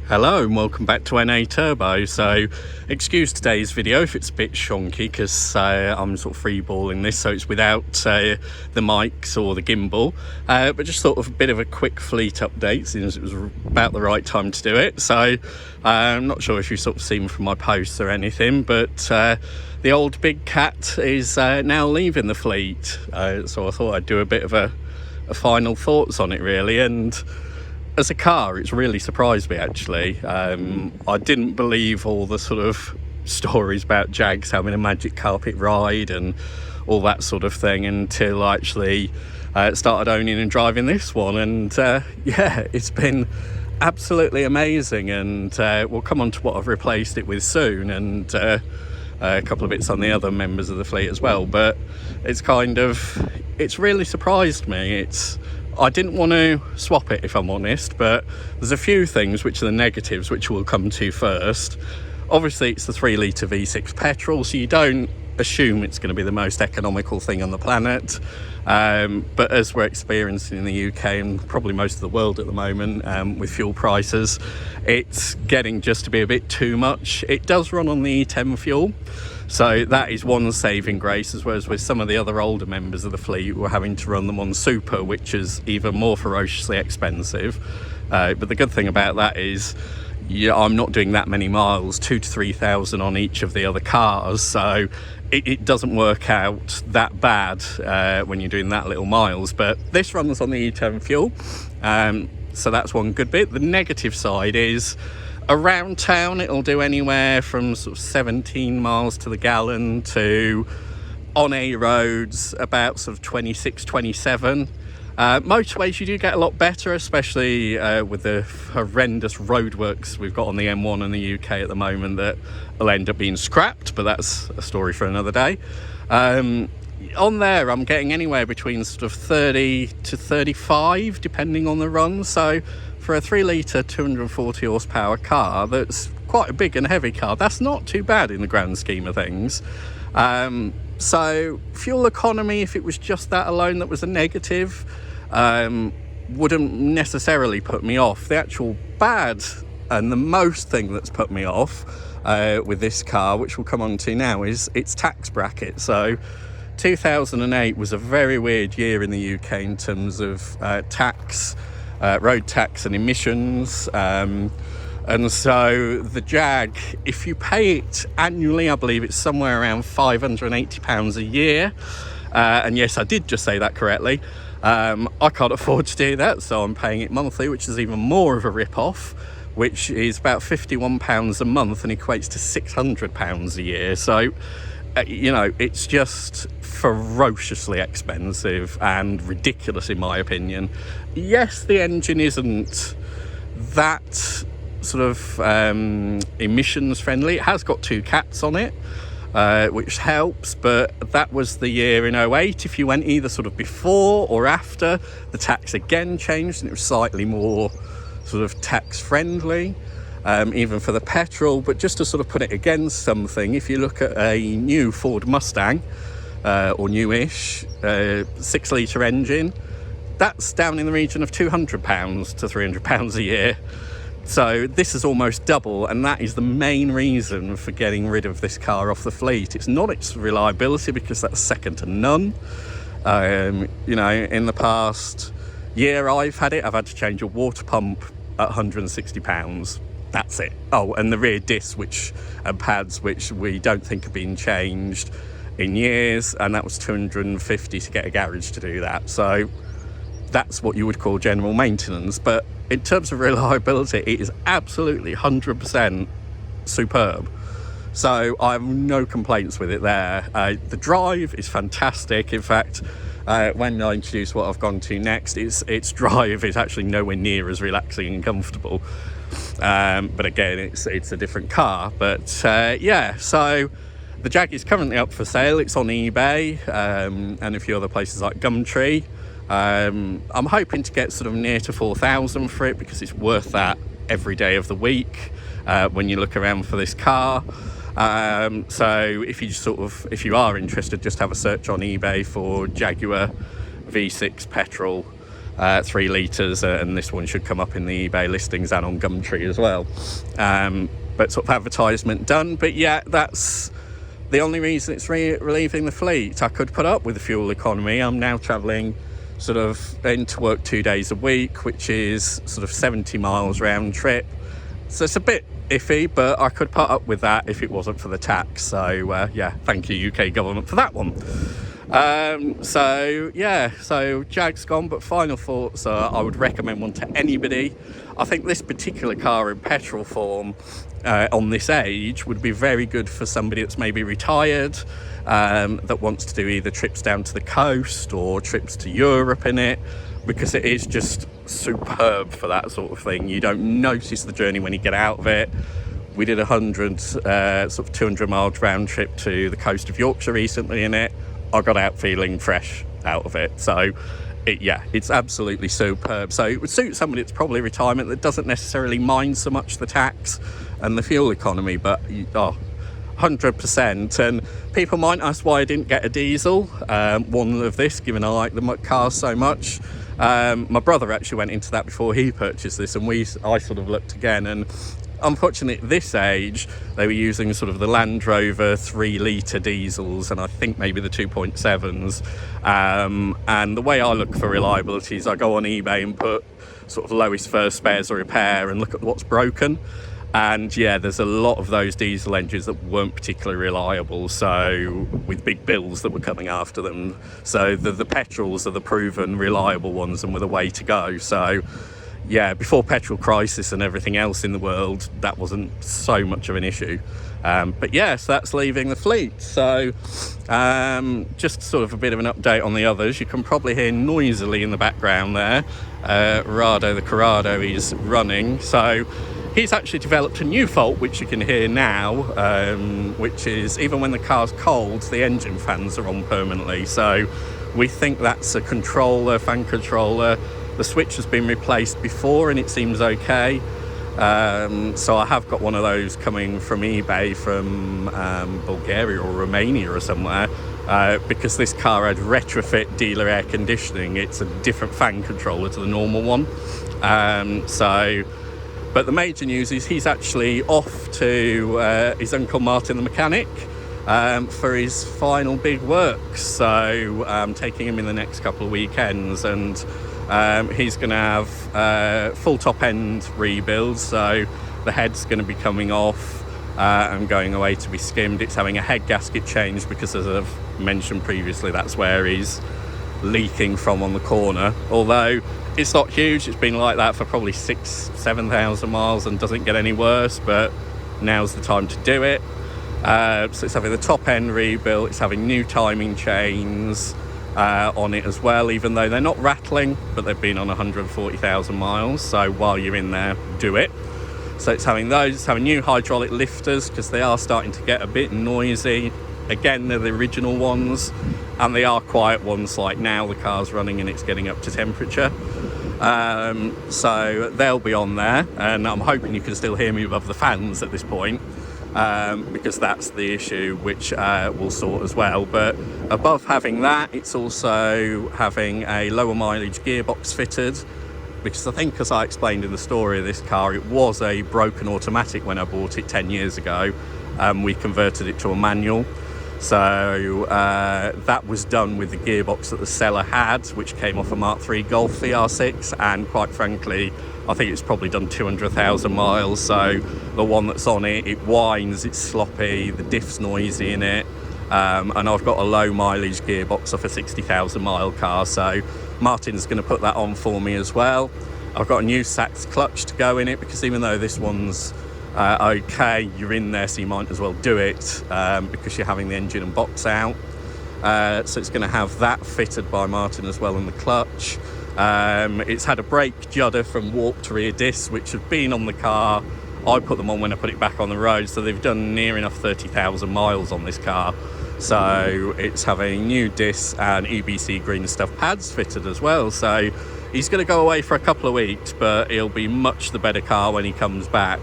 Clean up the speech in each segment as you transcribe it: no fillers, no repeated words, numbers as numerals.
Hello and welcome back to NA Turbo. So excuse today's video if it's a bit shonky because I'm sort of freeballing this, so it's without the mics or the gimbal, but just sort of a bit of a quick fleet update since it was about the right time to do it. So I'm not sure if you've sort of seen from my posts or anything, but the old big cat is now leaving the fleet, so I thought I'd do a bit of a final thoughts on it really. And as a car, it's really surprised me actually. I didn't believe all the sort of stories about Jags having a magic carpet ride and all that sort of thing until I actually started owning and driving this one. And yeah, it's been absolutely amazing. And we'll come on to what I've replaced it with soon, and a couple of bits on the other members of the fleet as well. But it's really surprised me. I didn't want to swap it, if I'm honest, but there's a few things which are the negatives, which we'll come to first. Obviously, it's the 3-litre V6 petrol, so you don't assume it's going to be the most economical thing on the planet. But as we're experiencing in the UK and probably most of the world at the moment, with fuel prices, it's getting just to be a bit too much. It does run on the E10 fuel, so that is one saving grace, as well as with some of the other older members of the fleet, we're having to run them on super, which is even more ferociously expensive. But the good thing about that is, yeah, I'm not doing that many miles, 2,000 to 3,000 on each of the other cars, so it doesn't work out that bad when you're doing that little miles. But this runs on the E10 fuel, so that's one good bit. The negative side is, around town it'll do anywhere from sort of 17 miles to the gallon to, on A roads, about sort of 26, 27. Motorways you do get a lot better, especially with the horrendous roadworks we've got on the M1 in the UK at the moment that will end up being scrapped, but that's a story for another day. On there I'm getting anywhere between sort of 30 to 35 depending on the run, so for a 3-litre 240 horsepower car that's quite a big and heavy car, that's not too bad in the grand scheme of things. So fuel economy, if it was just that alone that was a negative, wouldn't necessarily put me off. The actual bad and the most thing that's put me off with this car, which we'll come on to now, is its tax bracket. So 2008 was a very weird year in the UK in terms of tax, road tax and emissions. And so the Jag, if you pay it annually, I believe it's somewhere around £580 a year. And yes, I did just say that correctly. I can't afford to do that, so I'm paying it monthly, which is even more of a rip-off, which is about £51 a month and equates to £600 a year. So, you know, it's just ferociously expensive and ridiculous in my opinion. Yes, the engine isn't that sort of emissions friendly. It has got 2 cats on it, which helps, but that was the year in 08. If you went either sort of before or after, the tax again changed and it was slightly more sort of tax friendly, even for the petrol. But just to sort of put it against something, if you look at a new Ford Mustang, or newish, 6-litre engine, that's down in the region of £200 to £300 a year. So this is almost double, and that is the main reason for getting rid of this car off the fleet. It's not its reliability, because that's second to none. You know, in the past year I've had it, I've had to change a water pump at £160. That's it. Oh, and the rear discs and pads, which we don't think have been changed in years, and that was £250 to get a garage to do that. So that's what you would call general maintenance. But in terms of reliability, it is absolutely 100% superb. So I have no complaints with it there. The drive is fantastic. In fact, when I introduce what I've gone to next, its drive is actually nowhere near as relaxing and comfortable. But again, it's a different car. But yeah, so the Jag is currently up for sale. It's on eBay and a few other places like Gumtree. I'm hoping to get sort of near to 4,000 for it, because it's worth that every day of the week when you look around for this car. So if you are interested, just have a search on eBay for Jaguar V6 petrol 3 litres, and this one should come up in the eBay listings and on Gumtree as well. But sort of advertisement done. But yeah, that's the only reason it's relieving the fleet. I could put up with the fuel economy. I'm now travelling sort of into work 2 days a week, which is sort of 70 miles round trip. So it's a bit iffy, but I could put up with that if it wasn't for the tax. So yeah, thank you UK government for that one. So Jag's gone, but final thoughts are I would recommend one to anybody. I think this particular car in petrol form on this age would be very good for somebody that's maybe retired, that wants to do either trips down to the coast or trips to Europe in it, because it is just superb for that sort of thing. You don't notice the journey when you get out of it. We did 200 mile round trip to the coast of Yorkshire recently in it. I got out feeling fresh out of it. So it's absolutely superb. So it would suit somebody that's probably retirement that doesn't necessarily mind so much the tax and the fuel economy, but 100%. And people might ask why I didn't get a diesel, one of this, given I like the car so much. My brother actually went into that before he purchased this, and I sort of looked again, and unfortunately at this age they were using sort of the Land Rover 3 litre diesels, and I think maybe the 2.7s, and the way I look for reliability is I go on eBay and put sort of lowest first spares or repair and look at what's broken. And yeah, there's a lot of those diesel engines that weren't particularly reliable, so with big bills that were coming after them. So the petrols are the proven reliable ones and were the way to go. So yeah, before petrol crisis and everything else in the world, that wasn't so much of an issue. But yes, that's leaving the fleet. So just sort of a bit of an update on the others. You can probably hear noisily in the background there, Rado the Corrado is running. So he's actually developed a new fault, which you can hear now, which is even when the car's cold, the engine fans are on permanently. So we think that's a controller, fan controller. The switch has been replaced before and it seems okay. So I have got one of those coming from eBay from Bulgaria or Romania or somewhere, because this car had retrofit dealer air conditioning. It's a different fan controller to the normal one. But the major news is he's actually off to his uncle Martin the mechanic for his final big works. So I'm taking him in the next couple of weekends, and he's going to have full top end rebuilds. So the head's going to be coming off and going away to be skimmed. It's having a head gasket changed because, as I've mentioned previously, that's where he's leaking from on the corner. Although it's not huge, it's been like that for probably 6,000-7,000 miles and doesn't get any worse, but now's the time to do it. So it's having the top end rebuilt, it's having new timing chains on it as well, even though they're not rattling, but they've been on 140,000 miles. So while you're in there, do it. So it's having those, it's having new hydraulic lifters because they are starting to get a bit noisy. Again, they're the original ones, and they are quiet ones, like now the car's running and it's getting up to temperature. So they'll be on there, and I'm hoping you can still hear me above the fans at this point, because that's the issue, which we'll sort as well. But above having that, it's also having a lower mileage gearbox fitted, because I think, as I explained in the story of this car, it was a broken automatic when I bought it 10 years ago. We converted it to a manual. So that was done with the gearbox that the seller had, which came off a Mark III Golf VR6, and quite frankly, I think it's probably done 200,000 miles. So the one that's on it, it whines, it's sloppy, the diff's noisy in it, and I've got a low mileage gearbox off a 60,000 mile car, so Martin's going to put that on for me as well. I've got a new Sachs clutch to go in it, because even though this one's okay, you're in there, so you might as well do it, because you're having the engine and box out. So it's going to have that fitted by Martin as well in the clutch. It's had a brake judder from warped rear discs, which have been on the car. I put them on when I put it back on the road, so they've done near enough 30,000 miles on this car. So it's having new discs and EBC green stuff pads fitted as well. So he's going to go away for a couple of weeks, but he'll be much the better car when he comes back.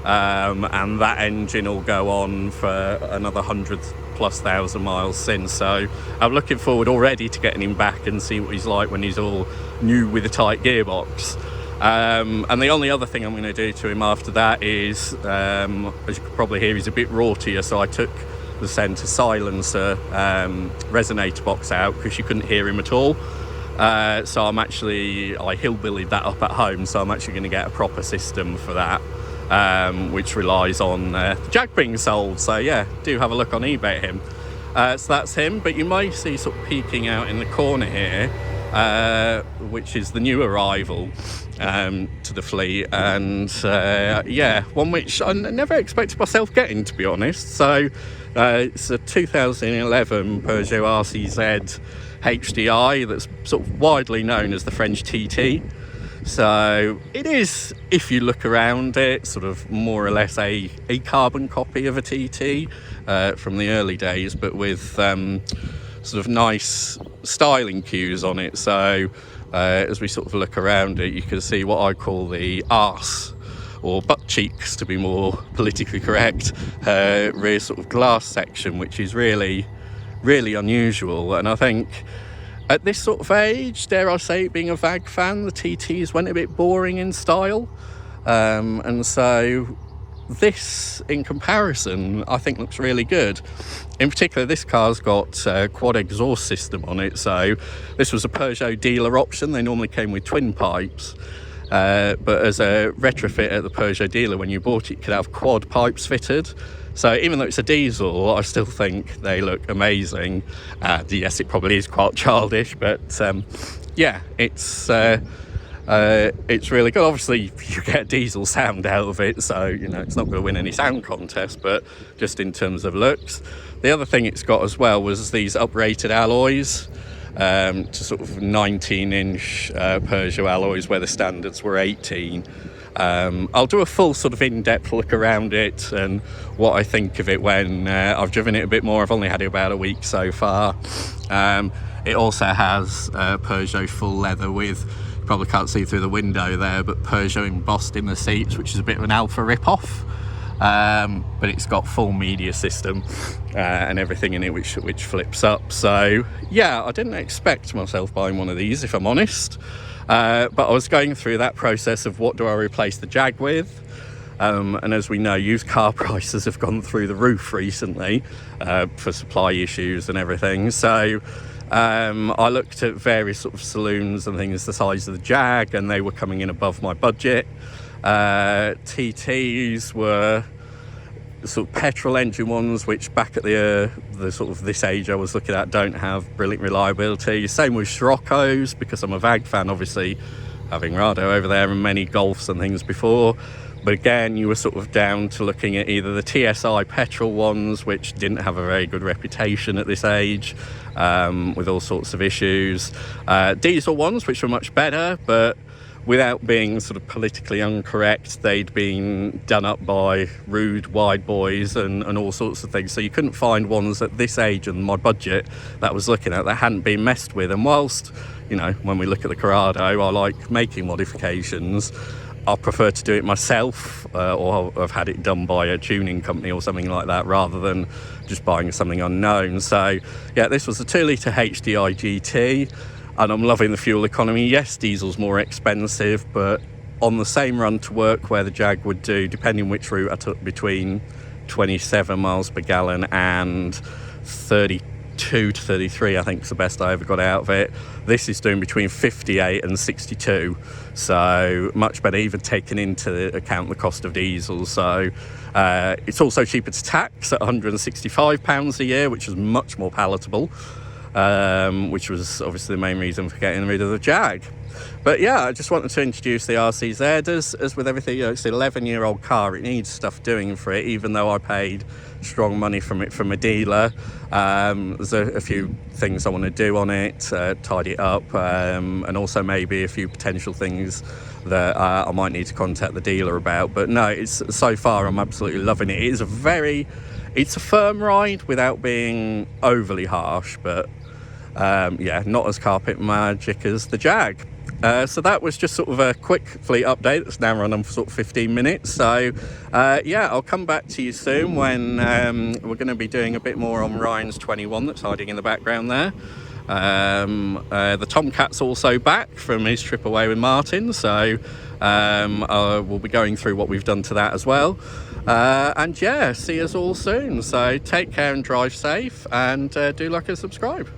And that engine will go on for another 100 plus thousand miles since, so I'm looking forward already to getting him back and see what he's like when he's all new with a tight gearbox. And the only other thing I'm going to do to him after that is, as you can probably hear, he's a bit rortier, so I took the centre silencer resonator box out because you couldn't hear him at all. So I hillbillied that up at home, so I'm actually going to get a proper system for that, which relies on the Jag being sold. So yeah, do have a look on eBay at him. So that's him, but you may see sort of peeking out in the corner here, which is the new arrival to the fleet, and yeah, one which I never expected myself getting, to be honest. So it's a 2011 Peugeot RCZ HDI that's sort of widely known as the French TT. So it is, if you look around it, sort of more or less a carbon copy of a TT from the early days, but with sort of nice styling cues on it. So as we sort of look around it, you can see what I call the arse, or butt cheeks to be more politically correct, rear sort of glass section, which is really unusual. And I think at this sort of age, dare I say it, being a VAG fan, the TTs went a bit boring in style, and so this, in comparison, I think looks really good. In particular, this car's got a quad exhaust system on it, so this was a Peugeot dealer option. They normally came with twin pipes, but as a retrofit at the Peugeot dealer, when you bought it, you could have quad pipes fitted. So even though it's a diesel, I still think they look amazing. Yes, it probably is quite childish, but yeah, it's really good. Obviously, you get diesel sound out of it, so you know it's not going to win any sound contest, but just in terms of looks. The other thing it's got as well was these uprated alloys, to sort of 19-inch Peugeot alloys, where the standards were 18. I'll do a full sort of in-depth look around it and what I think of it when I've driven it a bit more. I've only had it about a week so far. It also has Peugeot full leather with, you probably can't see through the window there, but Peugeot embossed in the seats, which is a bit of an Alfa rip-off. But it's got full media system and everything in it, which flips up. So yeah, I didn't expect myself buying one of these, if I'm honest. But I was going through that process of what do I replace the Jag with, and as we know, used car prices have gone through the roof recently for supply issues and everything. So I looked at various sort of saloons and things the size of the Jag, and they were coming in above my budget. TTs were sort of petrol engine ones, which back at the sort of this age I was looking at, don't have brilliant reliability. Same with Scirocco's, because I'm a VAG fan, obviously having Rado over there and many Golfs and things before. But again, you were sort of down to looking at either the TSI petrol ones, which didn't have a very good reputation at this age, with all sorts of issues. Diesel ones, which were much better, but without being sort of politically incorrect, they'd been done up by rude wide boys and all sorts of things. So you couldn't find ones at this age and my budget that I was looking at that hadn't been messed with. And whilst, you know, when we look at the Corrado, I like making modifications, I prefer to do it myself, or I've had it done by a tuning company or something like that, rather than just buying something unknown. So yeah, this was a 2-litre HDI GT. And I'm loving the fuel economy. Yes, diesel's more expensive, but on the same run to work where the Jag would do, depending which route I took, between 27 miles per gallon and 32 to 33, I think is the best I ever got out of it. This is doing between 58 and 62, so much better, even taking into account the cost of diesel. So it's also cheaper to tax at £165 a year, which is much more palatable. Which was obviously the main reason for getting rid of the Jag. But yeah, I just wanted to introduce the RCZ. As with everything, you know, it's an 11-year-old car, it needs stuff doing for it, even though I paid strong money from a dealer. There's a few things I want to do on it, tidy it up, and also maybe a few potential things that I might need to contact the dealer about. But no, it's so far I'm absolutely loving it. It's a firm ride without being overly harsh, but yeah, not as carpet magic as the Jag. So that was just sort of a quick fleet update that's now run on for sort of 15 minutes. So yeah, I'll come back to you soon when we're going to be doing a bit more on Ryan's 21 that's hiding in the background there. The Tomcat's also back from his trip away with Martin, so we'll be going through what we've done to that as well. And yeah, see us all soon. So take care and drive safe, and do like and subscribe.